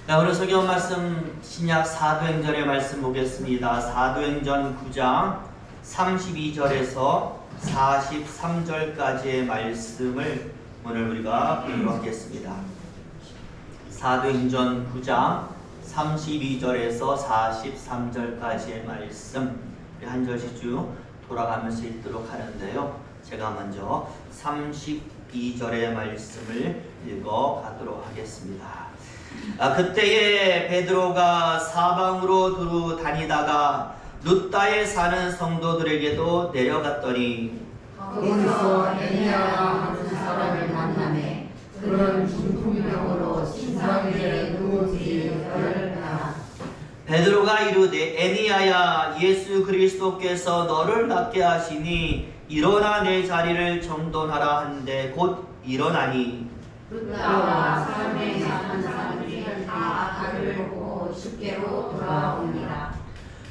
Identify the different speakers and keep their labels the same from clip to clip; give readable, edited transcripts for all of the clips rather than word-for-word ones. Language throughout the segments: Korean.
Speaker 1: 자, 오늘 성경 말씀 신약 사도행전의 말씀 보겠습니다. 사도행전 9장 32절에서 43절까지의 말씀을 오늘 우리가 보도록 하겠습니다. 사도행전 9장 32절에서 43절까지의 말씀 한 절씩 쭉 돌아가면서 읽도록 하는데요. 제가 먼저 32절의 말씀을 읽어 가도록 하겠습니다. 그때에 베드로가 사방으로 두루 다니다가 룻다에 사는 성도들에게도 내려갔더니
Speaker 2: 거기서 에니야라 하는 사람을 만나매 그는 중풍병으로 신상에 누운지 열었다.
Speaker 1: 베드로가 이르되 에니야야, 예수 그리스도께서 너를 낫게 하시니 일어나 내 자리를 정돈하라 한데 곧 일어나니
Speaker 2: 룻다와 사람에 사는 사람들이 다 그를 보고 쉽게로 돌아옵니다.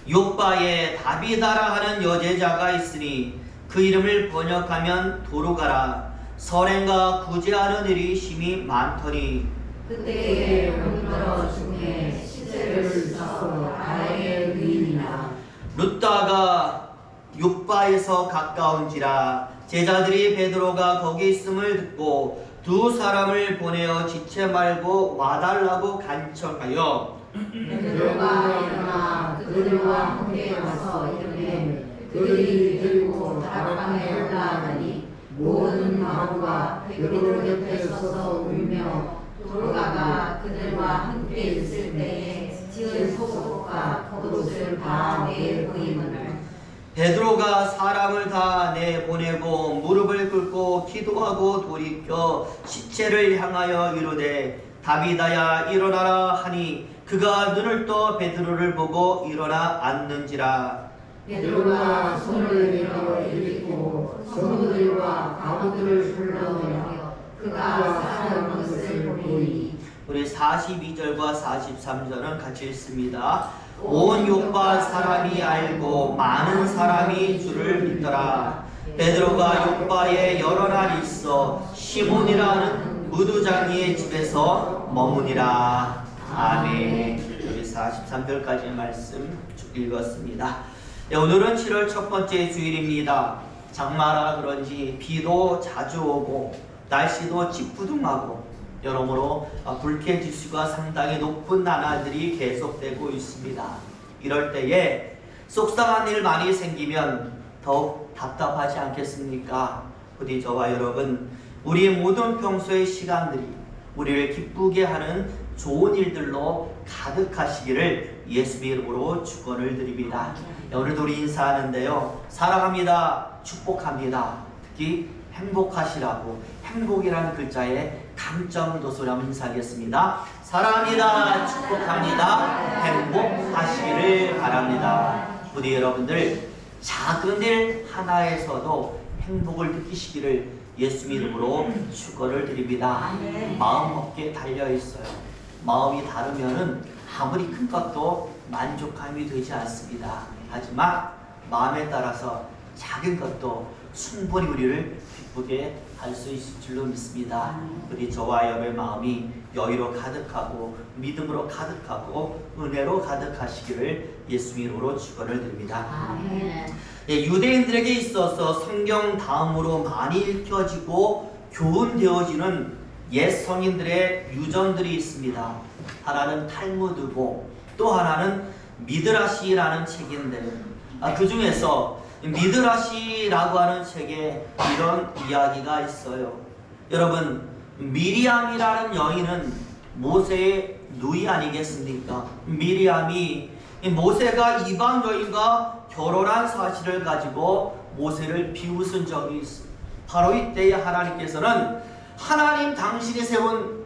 Speaker 1: 욥바에 다비다라 하는 여제자가 있으니 그 이름을 번역하면 도로가라. 선행과 구제하는 일이 심히 많더니
Speaker 2: 그때에 문더러 중에 시체를 싸서 아의 의인이나
Speaker 1: 룻다가 욥바에서 가까운지라. 제자들이 베드로가 거기 있음을 듣고 두 사람을 보내어 지체 말고 와달라고 간청하여
Speaker 2: 베드로가 일어나 그들과 함께 와서 이르되 그들이 들고 다락방에 올라가니 모든 마구가 베드로 옆에 서서 울며 도로가가 그들과 함께 있을 때에 지은 속옷과 겉옷을 다 내보이거늘
Speaker 1: 베드로가 사람을 다 내보내고 무릎을 꿇고 기도하고 돌이켜 시체를 향하여 이르되 다비다야 일어나라 하니 그가 눈을 떠 베드로를 보고 일어나 앉는지라.
Speaker 2: 베드로가 손을 내밀어 일으키고 성도들과 과부들을 불러내어 그가 사는 것을 보이니.
Speaker 1: 우리 42절과 43절은 같이 읽습니다. 온 욥바 사람이 알고 많은 사람이 주를 믿더라. 베드로가 욥바에 여러 날 있어 시몬이라는 무두장이의 집에서 머무니라. 아멘. 여기 43절까지의 말씀 쭉 읽었습니다. 네, 오늘은 7월 첫 번째 주일입니다. 장마라 그런지 비도 자주 오고 날씨도 찌뿌둥하고 여러모로 불쾌지수가 상당히 높은 나날들이 계속되고 있습니다. 이럴 때에 속상한 일 많이 생기면 더욱 답답하지 않겠습니까? 부디 저와 여러분, 우리의 모든 평소의 시간들이 우리를 기쁘게 하는 좋은 일들로 가득하시기를 예수의 이름으로 축원을 드립니다. 오늘도 우리 인사하는데요. 사랑합니다. 축복합니다. 특히 행복하시라고 행복이라는 글자에 강점을 둬서 한번 인사하겠습니다. 사랑합니다. 축복합니다. 행복하시기를 바랍니다. 부디 여러분들 작은 일 하나에서도 행복을 느끼시기를 예수 이름으로 축원을 드립니다. 마음 어깨에 달려 있어요. 마음이 다르면은 아무리 큰 것도 만족감이 되지 않습니다. 하지만 마음에 따라서 작은 것도 충분히 우리를 기쁘게 할 수 있을 줄로 믿습니다. 우리 저와 여러분의 마음이 여유로 가득하고 믿음으로 가득하고 은혜로 가득하시기를 예수 이름으로 축원을 드립니다. 예, 유대인들에게 있어서 성경 다음으로 많이 읽혀지고 교훈되어지는 옛 성인들의 유전들이 있습니다. 하나는 탈무드고 또 하나는 미드라시라는 책인데 그 중에서 미드라시라고 하는 책에 이런 이야기가 있어요. 여러분, 미리암이라는 여인은 모세의 누이 아니겠습니까? 미리암이 모세가 이방 여인과 결혼한 사실을 가지고 모세를 비웃은 적이 있습니다. 바로 이때에 하나님께서는 하나님 당신이 세운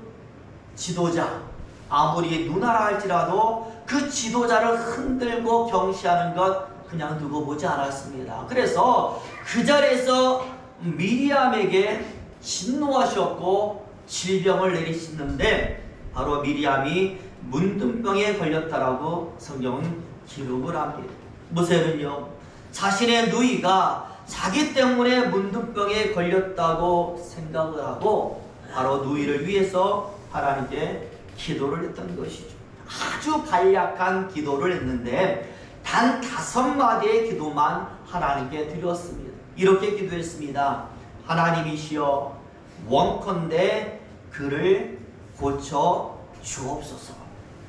Speaker 1: 지도자, 아무리 누나라 할지라도 그 지도자를 흔들고 경시하는 것 그냥 두고 보지 않았습니다. 그래서 그 자리에서 미리암에게 진노하셨고 질병을 내리시는데 바로 미리암이 문둥병에 걸렸다라고 성경은 기록을 합니다. 모세는요, 자신의 누이가 자기 때문에 문둥병에 걸렸다고 생각을 하고 바로 누이를 위해서 하나님께 기도를 했던 것이죠. 아주 간략한 기도를 했는데 단 5마디의 기도만 하나님께 드렸습니다. 이렇게 기도했습니다. 하나님이시여, 원컨대 그를 고쳐 주옵소서.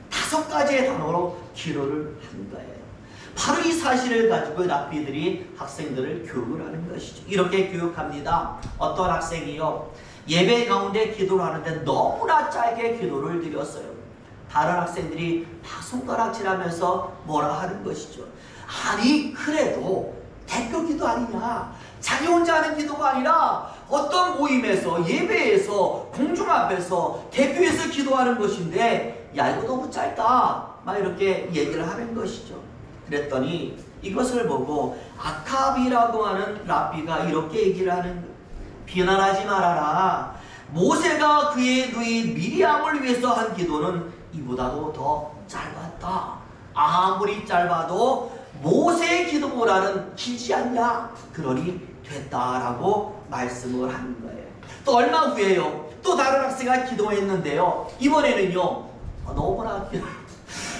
Speaker 1: 5가지의 단어로 기도를 한 거예요. 바로 이 사실을 가지고 랍비들이 학생들을 교육을 하는 것이죠. 이렇게 교육합니다. 어떤 학생이요, 예배 가운데 기도를 하는데 너무나 짧게 기도를 드렸어요. 다른 학생들이 막 손가락질하면서 뭐라 하는 것이죠. 아니 그래도 대표 기도 아니냐, 자기 혼자 하는 기도가 아니라 어떤 모임에서, 예배에서, 공중 앞에서 대표해서 기도하는 것인데 야 이거 너무 짧다, 막 이렇게 얘기를 하는 것이죠. 그랬더니 이것을 보고 아캅이라고 하는 랍비가 이렇게 얘기를 하는 거예요. 비난하지 말아라. 모세가 그의 누이 미리암을 위해서 한 기도는 이보다도 더 짧았다. 아무리 짧아도 모세의 기도보다는 길지 않냐? 그러니 됐다라고 말씀을 하는 거예요. 또 얼마 후에요, 또 다른 학생이 기도했는데요, 이번에는요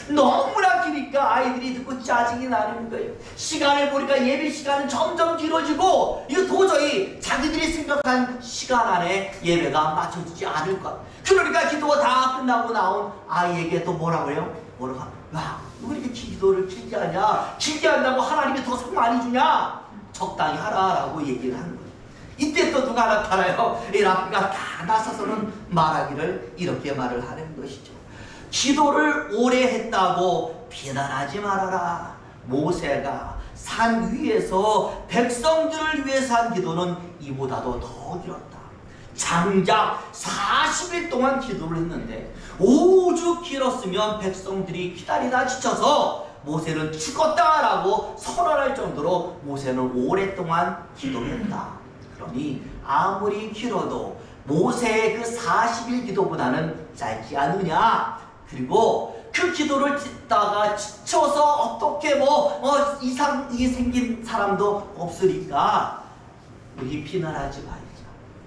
Speaker 1: 너무나 기니까 아이들이 듣고 짜증이 나는 거예요. 시간을 보니까 예배 시간은 점점 길어지고 이거 도저히 자기들이 생각한 시간 안에 예배가 맞춰지지 않을 것. 그러니까 기도가 다 끝나고 나온 아이에게 또 뭐라고 해요? 야, 왜 이렇게 기도를 길게 하냐? 길게 한다고 하나님이 더 상 많이 주냐? 적당히 하라라고 얘기를 하는 거예요. 이때 또 누가 나타나요? 이 랍비가 다 나서서는 말하기를 이렇게 말을 하는 것이죠. 기도를 오래 했다고 비난하지 말아라. 모세가 산 위에서 백성들을 위해서 한 기도는 이보다도 더 길었다. 장작 40일 동안 기도를 했는데 오죽 길었으면 백성들이 기다리다 지쳐서 모세는 죽었다라고 선언할 정도로 모세는 오랫동안 기도했다. 그러니 아무리 길어도 모세의 그 40일 기도보다는 짧지 않느냐. 그리고 그 기도를 듣다가 지쳐서 어떻게 이상이 생긴 사람도 없으니까 우리 비난하지 말자.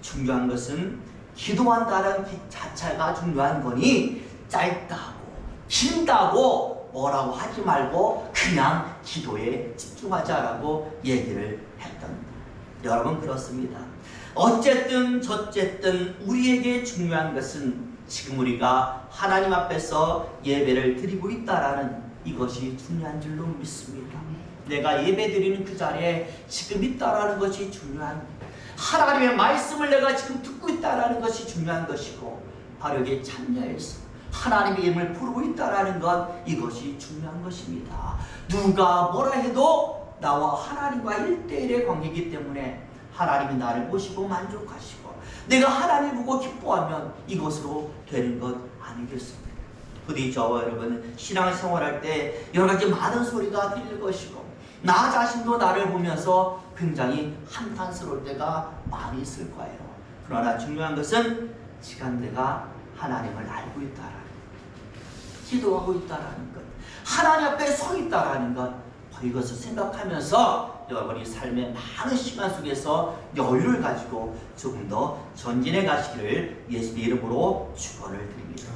Speaker 1: 중요한 것은 기도한다는 자체가 중요한 거니 짧다고 긴다고 뭐라고 하지 말고 그냥 기도에 집중하자라고 얘기를 했던 거예요. 여러분 그렇습니다. 어쨌든 저쨌든 우리에게 중요한 것은 지금 우리가 하나님 앞에서 예배를 드리고 있다라는 이것이 중요한 줄로 믿습니다. 내가 예배 드리는 그 자리에 지금 있다라는 것이 중요한, 하나님의 말씀을 내가 지금 듣고 있다라는 것이 중요한 것이고, 바로 여기에 참여해서 하나님의 이름을 부르고 있다라는 것, 이것이 중요한 것입니다. 누가 뭐라 해도 나와 하나님과 1대1의 관계이기 때문에 하나님이 나를 보시고 만족하시고 내가 하나님을 보고 기뻐하면 이것으로 되는 것 아니겠습니까? 부디 저와 여러분 신앙생활할 때 여러 가지 많은 소리가 들릴 것이고 나 자신도 나를 보면서 굉장히 한탄스러울 때가 많이 있을 거예요. 그러나 중요한 것은 지금 내가 하나님을 알고 있다라는 것, 기도하고 있다라는 것, 하나님 앞에 서 있다라는 것, 이것을 생각하면서 여러분이 삶의 많은 시간 속에서 여유를 가지고 조금 더 전진해 가시기를 예수님의 이름으로 축원을 드립니다.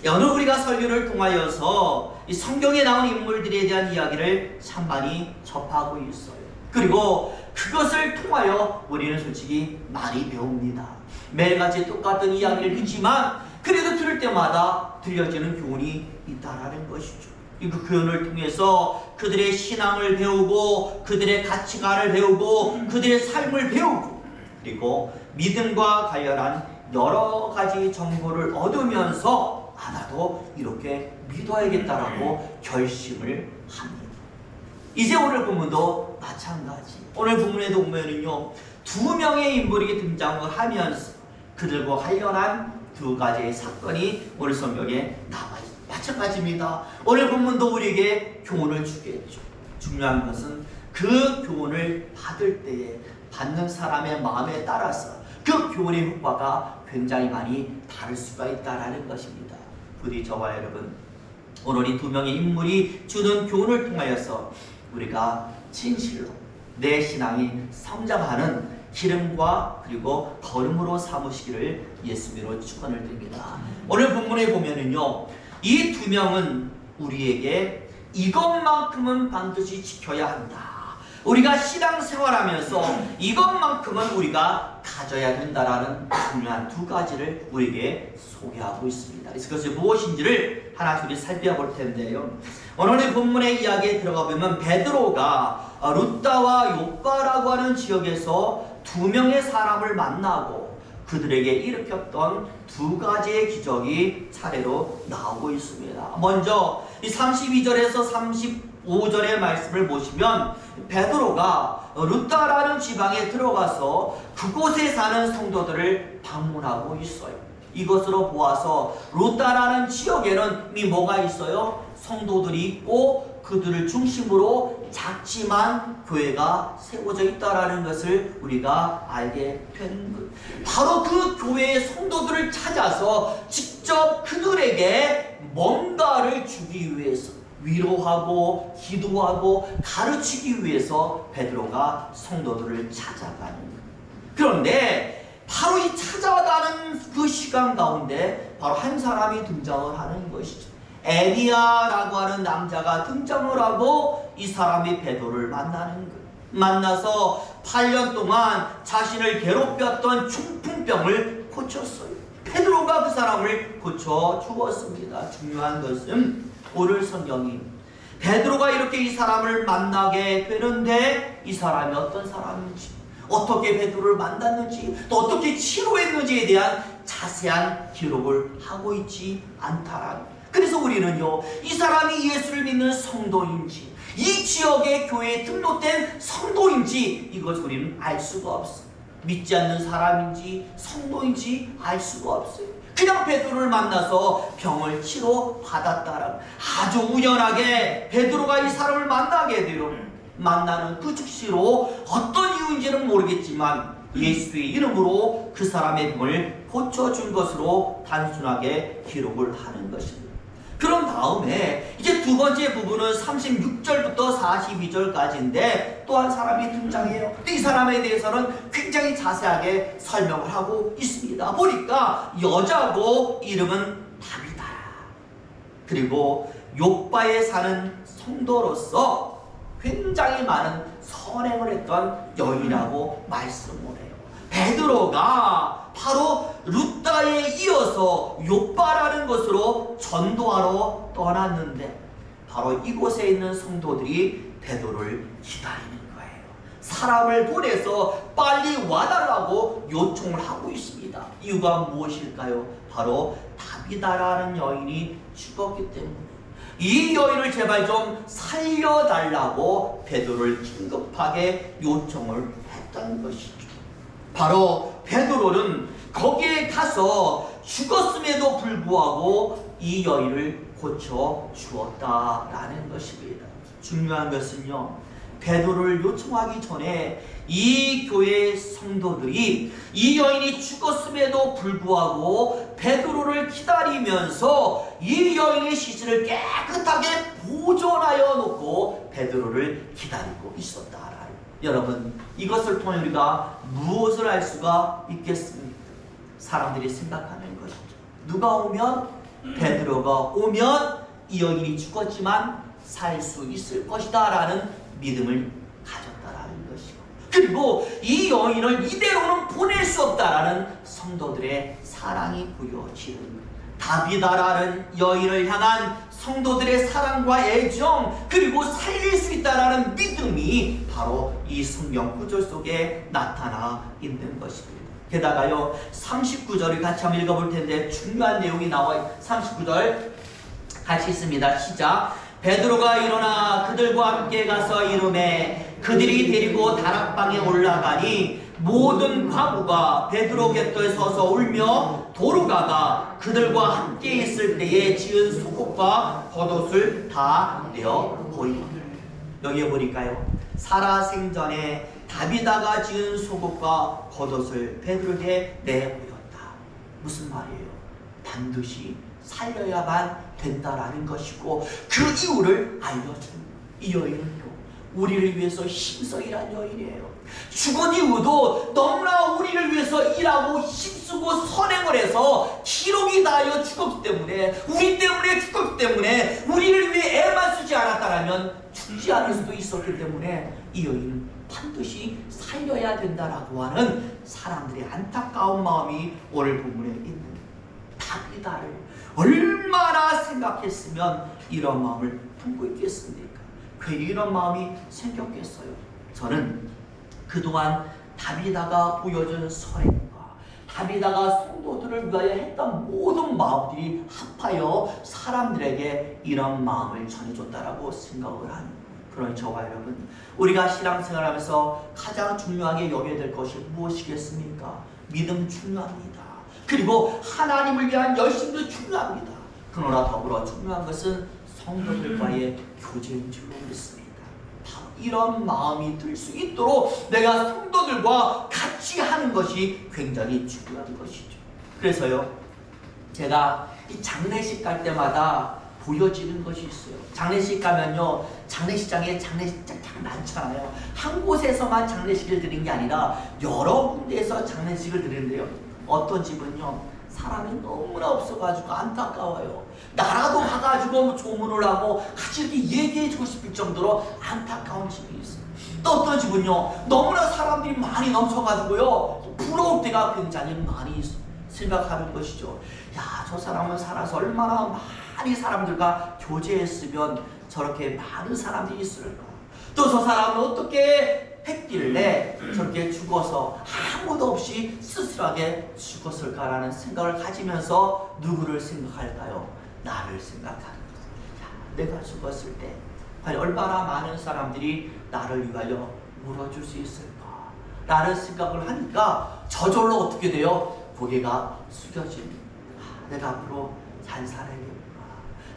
Speaker 1: 오늘 우리가 설교를 통하여서 이 성경에 나온 인물들에 대한 이야기를 참 많이 접하고 있어요. 그리고 그것을 통하여 우리는 솔직히 많이 배웁니다. 매일같이 똑같은 이야기를 듣지만 그래도 들을 때마다 들려지는 교훈이 있다라는 것이죠. 그 교훈을 통해서 그들의 신앙을 배우고 그들의 가치관을 배우고 그들의 삶을 배우고 그리고 믿음과 관련한 여러 가지 정보를 얻으면서 나도 이렇게 믿어야겠다라고 결심을 합니다. 이제 오늘 본문도 마찬가지. 오늘 본문에도 보면은요, 2명의 인물이 등장을 하면서 그들과 관련한 2가지의 사건이 오늘 성경에 나와 있습니다. 마찬가지입니다. 오늘 본문도 우리에게 교훈을 주겠죠. 중요한 것은 그 교훈을 받을 때에 받는 사람의 마음에 따라서 그 교훈의 효과가 굉장히 많이 다를 수가 있다는 것입니다. 부디 저와 여러분 오늘 이 2명의 인물이 주는 교훈을 통하여서 우리가 진실로 내 신앙이 성장하는 기름과 그리고 거름으로 삼으시기를 예수님으로 축원을 드립니다. 오늘 본문에 보면은요, 이 두 명은 우리에게 이것만큼은 반드시 지켜야 한다. 우리가 신앙생활하면서 이것만큼은 우리가 가져야 된다라는 중요한 두 가지를 우리에게 소개하고 있습니다. 그래서 그것이 무엇인지를 하나 둘이 살펴볼 텐데요. 오늘의 본문의 이야기에 들어가 보면 베드로가 루다와 욥바라고 하는 지역에서 두 명의 사람을 만나고 그들에게 일으켰던 두 가지의 기적이 차례로 나오고 있습니다. 먼저 이 32절에서 35절의 말씀을 보시면 베드로가 루다라는 지방에 들어가서 그곳에 사는 성도들을 방문하고 있어요. 이것으로 보아서 루다라는 지역에는 이미 뭐가 있어요? 성도들이 있고 그들을 중심으로 작지만 교회가 세워져 있다라는 것을 우리가 알게 된 것. 바로 그 교회의 성도들을 찾아서 직접 그들에게 뭔가를 주기 위해서 위로하고 기도하고 가르치기 위해서 베드로가 성도들을 찾아가는 것. 그런데 바로 이 찾아가는 그 시간 가운데 바로 한 사람이 등장을 하는 것이죠. 에리야라고 하는 남자가 등장을 하고 이 사람이 베드로를 만나는 거예요. 만나서 8년 동안 자신을 괴롭혔던 중풍병을 고쳤어요. 베드로가 그 사람을 고쳐 주었습니다. 중요한 것은 오늘 성경이 베드로가 이렇게 이 사람을 만나게 되는데 이 사람이 어떤 사람인지, 어떻게 베드로를 만났는지, 또 어떻게 치료했는지에 대한 자세한 기록을 하고 있지 않다라는. 그래서 우리는요, 이 사람이 예수를 믿는 성도인지, 이 지역의 교회에 등록된 성도인지 이것을 우리는 알 수가 없어요. 믿지 않는 사람인지 성도인지 알 수가 없어요. 그냥 베드로를 만나서 병을 치료 받았다라는, 아주 우연하게 베드로가 이 사람을 만나게 되요. 만나는 그 즉시로 어떤 이유인지는 모르겠지만 예수의 이름으로 그 사람의 병을 고쳐준 것으로 단순하게 기록을 하는 것입니다. 그런 다음에 이제 두 번째 부분은 36절부터 42절까지인데 또 한 사람이 등장해요. 이 사람에 대해서는 굉장히 자세하게 설명을 하고 있습니다. 보니까 여자고 이름은 다비다라. 그리고 욥바에 사는 성도로서 굉장히 많은 선행을 했던 여인이라고 말씀을 해요. 베드로가 바로 루다에 이어서 욥바라는 곳으로 전도하러 떠났는데 바로 이곳에 있는 성도들이 베드로를 기다리는 거예요. 사람을 보내서 빨리 와달라고 요청을 하고 있습니다. 이유가 무엇일까요? 바로 다비다라는 여인이 죽었기 때문에 이 여인을 제발 좀 살려달라고 베드로를 긴급하게 요청을 했던 것이죠. 바로 베드로는 거기에 가서 죽었음에도 불구하고 이 여인을 고쳐 주었다라는 것입니다. 중요한 것은요, 베드로를 요청하기 전에 이 교회의 성도들이 이 여인이 죽었음에도 불구하고 베드로를 기다리면서 이 여인의 시신을 깨끗하게 보존하여 놓고 베드로를 기다리고 있었다라는. 여러분, 이것을 통해 우리가 무엇을 알 수가 있겠습니까? 사람들이 생각하는 것이죠. 누가 오면, 베드로가 오면 이 여인이 죽었지만 살 수 있을 것이다 라는 믿음을 가졌다라는 것이고, 그리고 이 여인을 이대로는 보낼 수 없다라는 성도들의 사랑이 부여지는 것. 다비다라는 여인을 향한 성도들의 사랑과 애정, 그리고 살릴 수 있다라는 믿음이 바로 이 성경 구절 속에 나타나 있는 것입니다. 게다가요, 39절을 같이 한번 읽어볼 텐데 중요한 내용이 나와요. 39절 같이 있습니다. 시작. 베드로가 일어나 그들과 함께 가서 이르매 그들이 데리고 다락방에 올라가니 모든 과부가 베드로 곁에 서서 울며 도르가가 그들과 함께 있을 때에 지은 속옷과 겉옷을 다 내어 보이고. 여기에 보니까요, 살아생전에 다비다가 지은 속옷과 겉옷을 베드로에게 내보였다. 무슨 말이에요? 반드시 살려야만 된다라는 것이고 그 이유를 알려줍니다. 이 여인은요, 우리를 위해서 힘써 일한 여인이에요. 죽은 이후도 너무나 우리를 위해서 일하고 힘쓰고 선행을 해서 기록이 닿아 죽었기 때문에, 우리 때문에 죽었기 때문에, 우리를 위해 애만 쓰지 않았다면 죽지 않을 수도 있었기 때문에 이 여인은 반드시 살려야 된다라고 하는 사람들의 안타까운 마음이 오늘 본문에 있는 다비다를 얼마나 생각했으면 이런 마음을 품고 있겠습니까? 괜히 이런 마음이 생겼겠어요. 저는 그동안 다비다가 보여준 선행과 다비다가 성도들을 위하여 했던 모든 마음들이 합하여 사람들에게 이런 마음을 전해줬다라고 생각을 하는, 그러니 저와 여러분, 우리가 신앙생활하면서 가장 중요하게 여겨야 될 것이 무엇이겠습니까? 믿음 중요합니다. 그리고 하나님을 위한 열심도 중요합니다. 그러나 더불어 중요한 것은 성도들과의 교제인 줄로 믿습니다. 바로 이런 마음이 들 수 있도록 내가 성도들과 같이 하는 것이 굉장히 중요한 것이죠. 그래서요, 제가 이 장례식 갈 때마다 보여지는 것이 있어요. 장례식 가면요, 장례식장에 장례식장 참 많잖아요. 한 곳에서만 장례식을 드리는 게 아니라 여러 군데에서 장례식을 드리는데요, 어떤 집은요 사람이 너무나 없어가지고 안타까워요. 나라도 가가지고 조문을 하고 같이 이렇게 얘기해주고 싶을 정도로 안타까운 집이 있어요. 또 어떤 집은요 너무나 사람들이 많이 넘쳐가지고요 부러울 때가 굉장히 많이 생각하는 것이죠. 야, 저 사람은 살아서 얼마나 많이 사람들과 교제했으면 저렇게 많은 사람들이 있을까. 또 저 사람은 어떻게 했길래 저렇게 죽어서 아무도 없이 쓸쓸하게 죽었을까라는 생각을 가지면서 누구를 생각할까요? 나를 생각하는 거예요. 내가 죽었을 때 과연 얼마나 많은 사람들이 나를 위하여 물어줄 수 있을까 라는 생각을 하니까 저절로 어떻게 돼요? 고개가 숙여집니다. 내가 앞으로 잘 살아야겠구나.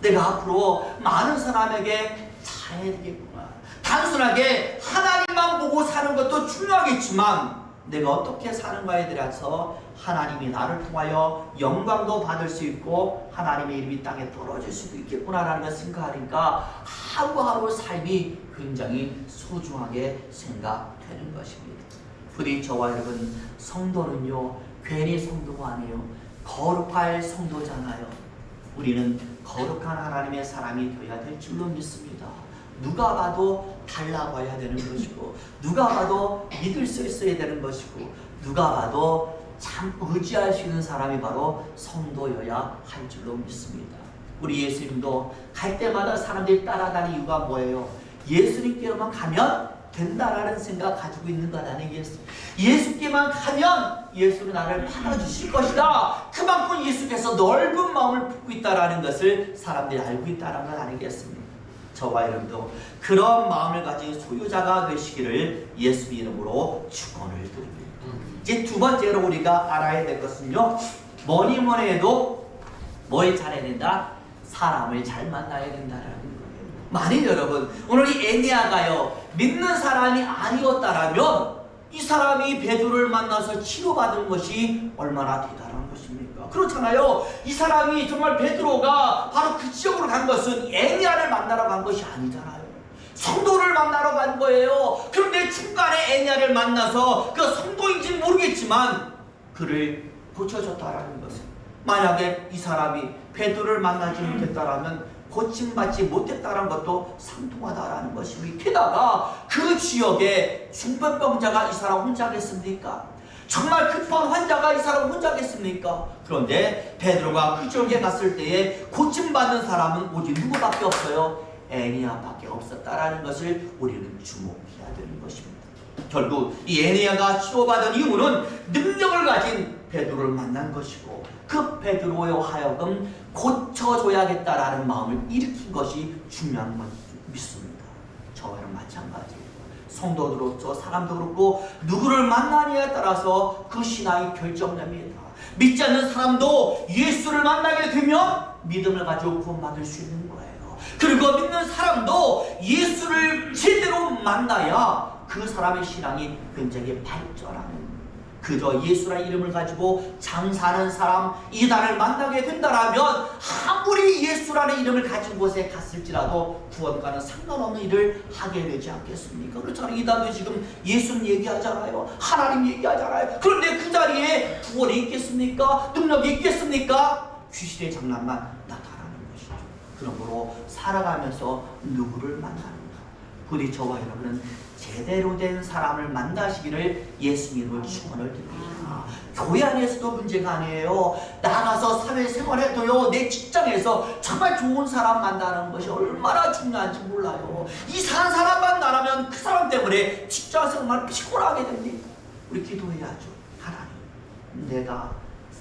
Speaker 1: 내가 앞으로 많은 사람에게 잘해야 되겠구나. 단순하게 하나님만 보고 사는 것도 중요하겠지만 내가 어떻게 사는가에 대해서 하나님이 나를 통하여 영광도 받을 수 있고 하나님의 이름이 땅에 떨어질 수도 있겠구나라는 걸 생각하니까 하루하루 삶이 굉장히 소중하게 생각되는 것입니다. 부디 저와 여러분, 성도는요 괜히 성도가 아니에요. 거룩할 성도잖아요. 우리는 거룩한 하나님의 사람이 되어야 될 줄로 믿습니다. 누가 봐도 달라 봐야 되는 것이고, 누가 봐도 믿을 수 있어야 되는 것이고, 누가 봐도 참 의지할 수 있는 사람이 바로 성도여야 할 줄로 믿습니다. 우리 예수님도 갈 때마다 사람들이 따라다니는 이유가 뭐예요? 예수님께로만 가면 된다라는 생각 가지고 있는 것 아니겠습니까? 예수께만 가면 예수는 나를 받아주실 것이다. 그만큼 예수께서 넓은 마음을 품고 있다라는 것을 사람들이 알고 있다는 것 아니겠습니까? 저와 여러분도 그런 마음을 가진 소유자가 되시기를 예수 이름으로 축원을 드립니다. 이제 두 번째로 우리가 알아야 될 것은요, 뭐니 해도 뭘 잘해야 된다? 사람을 잘 만나야 된다라는 거예요. 만일 여러분 오늘 이 에니야가요 믿는 사람이 아니었다라면 이 사람이 베드로를 만나서 치료받은 것이 얼마나 대단한 것입니까? 그렇잖아요. 이 사람이 정말 베드로가 바로 그 지역으로 간 것은 에니야를 만나러 간 것이 아니잖아요. 성도를 만나러 간 거예요. 그런데 중간에 에니야를 만나서 그 성도인지 모르겠지만 그를 고쳐줬다라는 것은, 만약에 이 사람이 베드로를 만나지 못했다라면 고침받지 못했다는 것도 상통하다라는 것입니다. 게다가 그 지역에 중풍병자가 이 사람 혼자겠습니까? 정말 급한 환자가 이 사람 혼자겠습니까? 그런데 베드로가 그 지역에 갔을 때에 고침받는 사람은 오직 누구밖에 없어요? 에니야밖에 없었다라는 것을 우리는 주목해야 되는 것입니다. 결국 이 에니야가 치료받은 이유는 능력을 가진 베드로를 만난 것이고, 그 베드로에 하여금 고쳐줘야겠다라는 마음을 일으킨 것이 중요한 건 믿습니다. 저와는 마찬가지예요. 성도들로서 사람도 그렇고 누구를 만나느냐에 따라서 그 신앙이 결정됩니다. 믿지 않는 사람도 예수를 만나게 되면 믿음을 가지고 구원받을 수 있는 거예요. 그리고 믿는 사람도 예수를 제대로 만나야 그 사람의 신앙이 굉장히 발전하는, 그저 예수라는 이름을 가지고 장사하는 사람 이단을 만나게 된다라면 아무리 예수라는 이름을 가진 곳에 갔을지라도 구원과는 상관없는 일을 하게 되지 않겠습니까? 그렇잖아요. 이단도 지금 예수님 얘기하잖아요. 하나님 얘기하잖아요. 그런데 그 자리에 구원이 있겠습니까? 능력이 있겠습니까? 귀신의 장난만 나타나는 것이죠. 그러므로 살아가면서 누구를 만나는가? 부디 저와 여러분은 제대로 된 사람을 만나시기를 예수님으로 축원을 드립니다. 교회 안에서도 문제가 아니에요. 나가서 사회생활해도요, 내 직장에서 정말 좋은 사람 만나는 것이 얼마나 중요한지 몰라요. 이상한 사람 만나면 그 사람 때문에 직장에서 정말 피곤하게 됩니다. 우리 기도해야죠. 하나님, 내가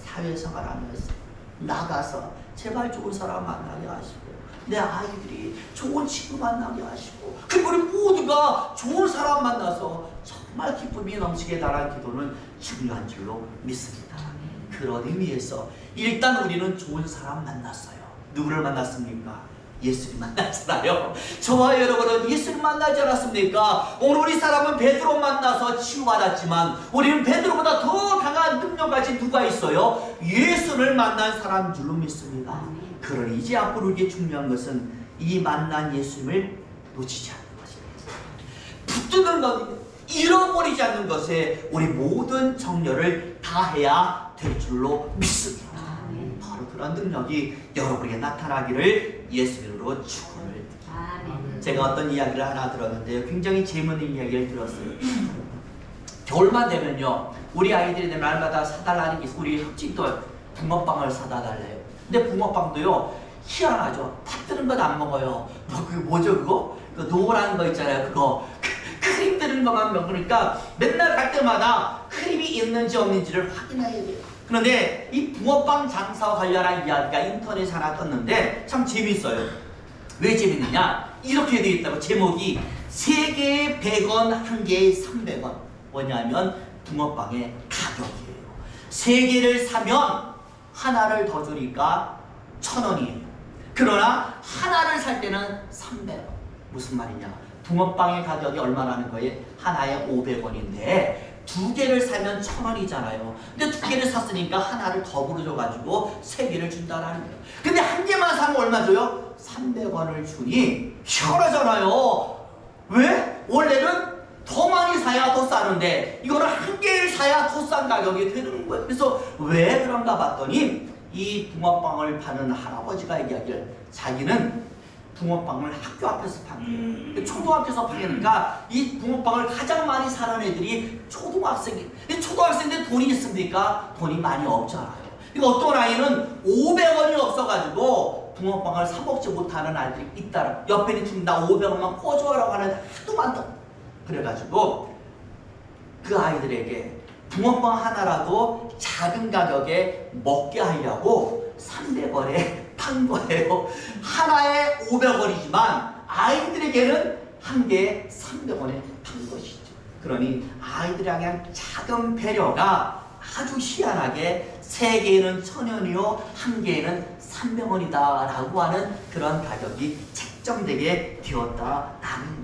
Speaker 1: 사회생활하면서 나가서 제발 좋은 사람 만나게 하시고 내 아이들이 좋은 친구 만나게 하시고 그리고 우리 모두가 좋은 사람 만나서 정말 기쁨이 넘치게 달한 기도는 중요한 줄로 믿습니다. 그런 의미에서 일단 우리는 좋은 사람 만났어요. 누구를 만났습니까? 예수님 만났잖아요. 저와 여러분은 예수님 만나지 않았습니까? 오늘 우리 사람은 베드로 만나서 치유받았지만 우리는 베드로보다 더 강한 능력 가진 누가 있어요? 예수를 만난 사람 줄로 믿습니다. 그러니 이제 앞으로 이게 중요한 것은 이 만난 예수님을 놓치지 않는 것입니다. 붙드는 것, 잃어버리지 않는 것에 우리 모든 정열을 다해야 될 줄로 믿습니다. 바로 그런 능력이 여러분에게 나타나기를 예수님으로 축원을 드립니다. 제가 어떤 이야기를 하나 들었는데요. 굉장히 재미있는 이야기를 들었어요. 겨울만 되면요, 우리 아이들이 날마다 사달라는 게 있어요. 우리 흑진도 붕어빵을 사다 달래요. 근데 붕어빵도요, 희한하죠. 팥 들은 건 안 먹어요. 그게 뭐죠, 그거? 그 노란 거 있잖아요, 그거. 크림 들은 것만 먹으니까 맨날 갈 때마다 크림이 있는지 없는지를 확인해야 돼요. 그런데 이 붕어빵 장사와 관련한 이야기가 인터넷에 하나 떴는데 참 재밌어요. 왜 재밌느냐? 이렇게 되어 있다고. 제목이 3개에 100원, 1개에 300원. 뭐냐면 붕어빵의 가격이에요. 3개를 사면 하나를 더 주니까 1,000원이에요. 그러나 하나를 살 때는 300원. 무슨 말이냐? 붕어빵의 가격이 얼마라는 거예요? 하나에 500원인데 2개를 사면 1,000원이잖아요. 근데 2개를 샀으니까 하나를 더불어 줘가지고 3개를 준다라는 거예요. 근데 1개만 사면 얼마 줘요? 300원을 주니 희한하잖아요. 왜? 원래는 더 많이 사야 더 싸는데 이거는 1개를 사야 더 싼 가격이 되는 거예요. 그래서 왜 그런가 봤더니 이 붕어빵을 파는 할아버지가 얘기하기를 자기는 붕어빵을 학교 앞에서 판대요. 초등학교에서 파니까 이 붕어빵을 가장 많이 사는 애들이 초등학생이. 초등학생인데 돈이 있습니까? 돈이 많이 없잖아요. 이거 어떤 아이는 500원이 없어가지고 붕어빵을 사 먹지 못하는 아이들이 있다. 옆에 있는 친구 나 500원만 꿔줘라고 하는 하도 많다. 그래가지고 그 아이들에게 붕어빵 하나라도 작은 가격에 먹게 하려고 300원에 판 거예요. 하나에 500원이지만 아이들에게는 한 개에 300원에 판 것이죠. 그러니 아이들에게 한 작은 배려가 아주 희한하게 3개에는 1,000원이요 1개에는 300원이다 라고 하는 그런 가격이 책정되게 되었다라는.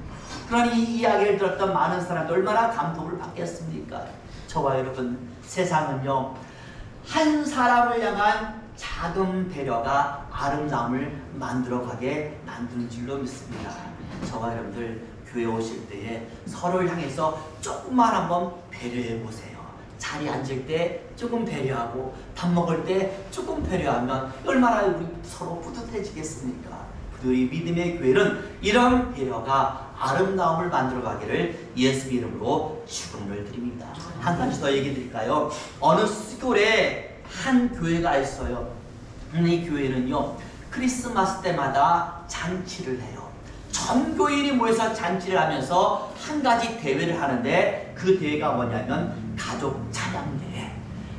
Speaker 1: 그러니 이 이야기를 들었던 많은 사람들 얼마나 감동을 받겠습니까? 저와 여러분, 세상은요 한 사람을 향한 작은 배려가 아름다움을 만들어가게 만드는 줄로 믿습니다. 저와 여러분들 교회 오실 때에 서로를 향해서 조금만 한번 배려해 보세요. 자리에 앉을 때 조금 배려하고 밥 먹을 때 조금 배려하면 얼마나 우리 서로 뿌듯해지겠습니까? 우리 믿음의 교회는 이런 배려가 아름다움을 만들어가기를 예수 이름으로 축원을 드립니다. 한 가지 더 얘기 드릴까요? 어느 시골에 한 교회가 있어요. 이 교회는요 크리스마스 때마다 잔치를 해요. 전 교인이 모여서 잔치를 하면서 한 가지 대회를 하는데 그 대회가 뭐냐면 가족 찬양대회.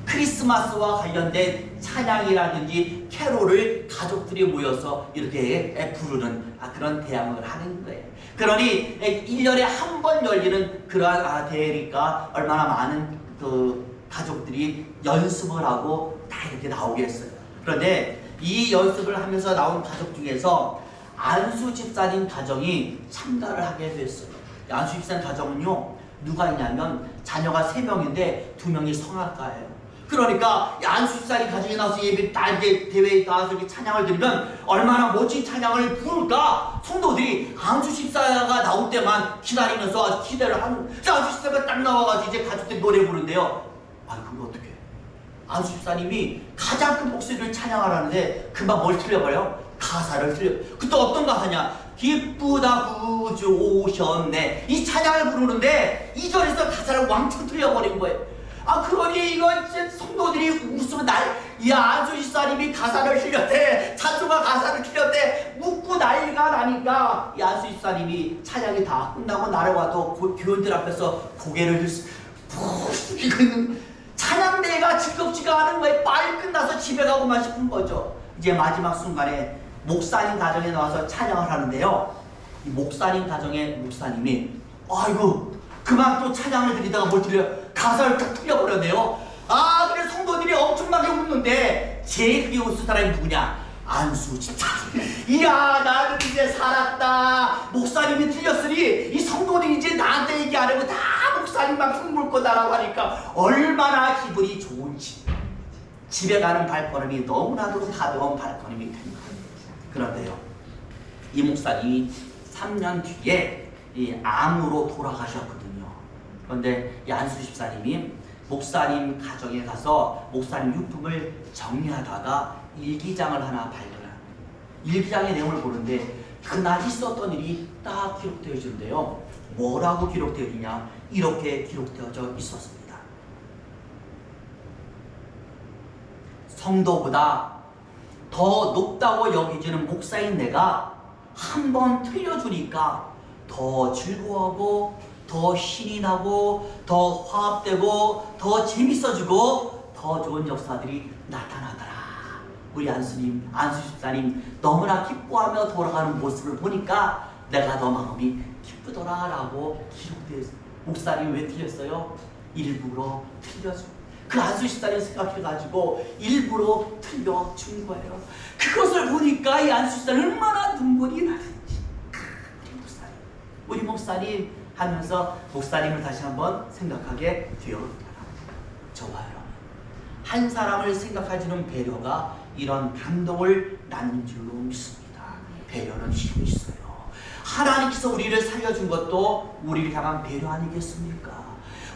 Speaker 1: 크리스마스와 관련된 찬양이라든지 캐롤을 가족들이 모여서 이렇게 부르는 그런 대항을 하는 거예요. 그러니 1년에 한 번 열리는 그러한 대회니까 얼마나 많은 그 가족들이 연습을 하고 다 이렇게 나오겠어요. 그런데 이 연습을 하면서 나온 가족 중에서 안수 집사님 가정이 참가를 하게 됐어요. 안수 집사님 가정은요 누가 있냐면 자녀가 3명인데 2명이 성악가예요. 그러니까 안수집사님 가정에 나와서 예배 딸게 대회에 나와서 이렇게 찬양을 드리면 얼마나 멋진 찬양을 부를까. 성도들이 안수집사가 나올 때만 기다리면서 아주 기대를 하는. 안수집사가 딱 나와가지고 이제 가족들이 노래 부르는데요. 아니 그거 어떻게? 안수집사님이 가장 큰 목소리를 찬양하라는데 금방 뭘 틀려버려? 가사를 틀려. 그때 어떤 가사냐? 기쁘다 구주 오셨네. 이 찬양을 부르는데 2절에서 가사를 왕창 틀려버린 거예요. 그러니 이거 성도들이 웃으면 야 안수집사님이 가사를 틀렸대, 찬송가 가사를 틀렸대 묻고 난리가 나니까 이 안수집사님이 찬양이 다 끝나고 날아와도 교인들 앞에서 고개를 숙이고 있는, 찬양대회가 즐겁지가 않은 거예요. 빨리 끝나서 집에 가고만 싶은 거죠. 이제 마지막 순간에 목사님 가정에 나와서 찬양을 하는데요, 이 목사님 가정의 목사님이 아이고 그만 또 찬양을 드리다가 뭘 틀려? 가사를 딱 틀려버렸네요. 그래 성도들이 엄청나게 웃는데 제일 크게 웃을 사람이 누구냐? 안수집사님. 이야 나는 이제 살았다. 목사님이 틀렸으니 이 성도들이 이제 나한테 얘기 안 하고 다 목사님만 흉물 거다라고 하니까 얼마나 기분이 좋은지. 집에 가는 발걸음이 너무나도 가벼운 발걸음이 됩니다. 그런데요, 이 목사님이 3년 뒤에 이 암으로 돌아가셨거든요. 그런데 이 안수집사님이 목사님 가정에 가서 목사님 유품을 정리하다가 일기장을 하나 발견합니다. 일기장의 내용을 보는데 그날 있었던 일이 딱 기록되어 있는데요. 뭐라고 기록되어 있냐? 이렇게 기록되어져 있었습니다. 성도보다 더 높다고 여겨지는 목사인 내가 한 번 틀려주니까 더 즐거워하고 더 신이 나고 더 화합되고 더 재밌어지고 더 좋은 역사들이 나타나더라. 우리 안수집사님 너무나 기뻐하며 돌아가는 모습을 보니까 내가 더 마음이 기쁘더라 라고 기록되어 있어요. 목사님이 왜 틀렸어요? 일부러 틀려준. 그 안수집사님 생각해가지고 일부러 틀려준 거예요. 그것을 보니까 이 안수집사님 얼마나 눈물이 나는지. 우리 목사님 하면서 목사님을 다시 한번 생각하게 되었다. 저와 여러분, 한 사람을 생각해주는 배려가 이런 감동을 낳는 줄로 믿습니다. 배려는 힘이 있어요. 하나님께서 우리를 살려준 것도 우리를 향한 배려 아니겠습니까?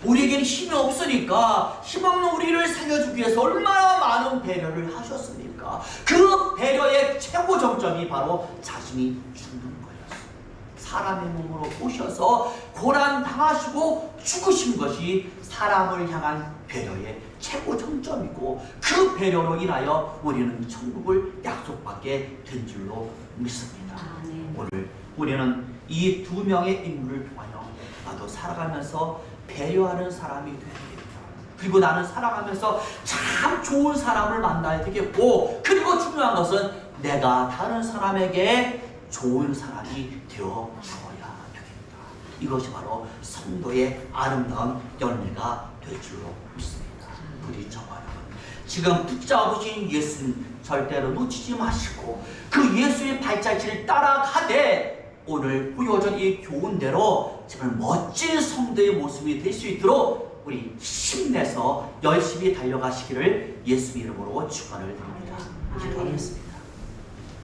Speaker 1: 우리에게는 힘이 없으니까 힘없는 우리를 살려주기 위해서 얼마나 많은 배려를 하셨습니까? 그 배려의 최고 정점이 바로 자신이 죽는 거였어요. 사람의 몸으로 오셔서 고난당하시고 죽으신 것이 사람을 향한 배려의 최고 정점이고, 그 배려로 인하여 우리는 천국을 약속받게 된 줄로 믿습니다. 오늘 우리는 이 2명의 인물을 통하여 나도 살아가면서 배려하는 사람이 되야 됩니다. 그리고 나는 살아가면서 참 좋은 사람을 만나야 되겠고, 그리고 중요한 것은 내가 다른 사람에게 좋은 사람이 되어 주어야 되겠다. 이것이 바로 성도의 아름다운 열매가 될 줄로 믿습니다. 우리 저와 여러분, 지금 붙잡으신 예수님 절대로 놓치지 마시고 그 예수의 발자취를 따라가되 오늘 보여준 이 교훈대로 정말 멋진 성도의 모습이 될 수 있도록 우리 힘내서 열심히 달려가시기를 예수 이름으로 축원을 드립니다. 기도하겠습니다.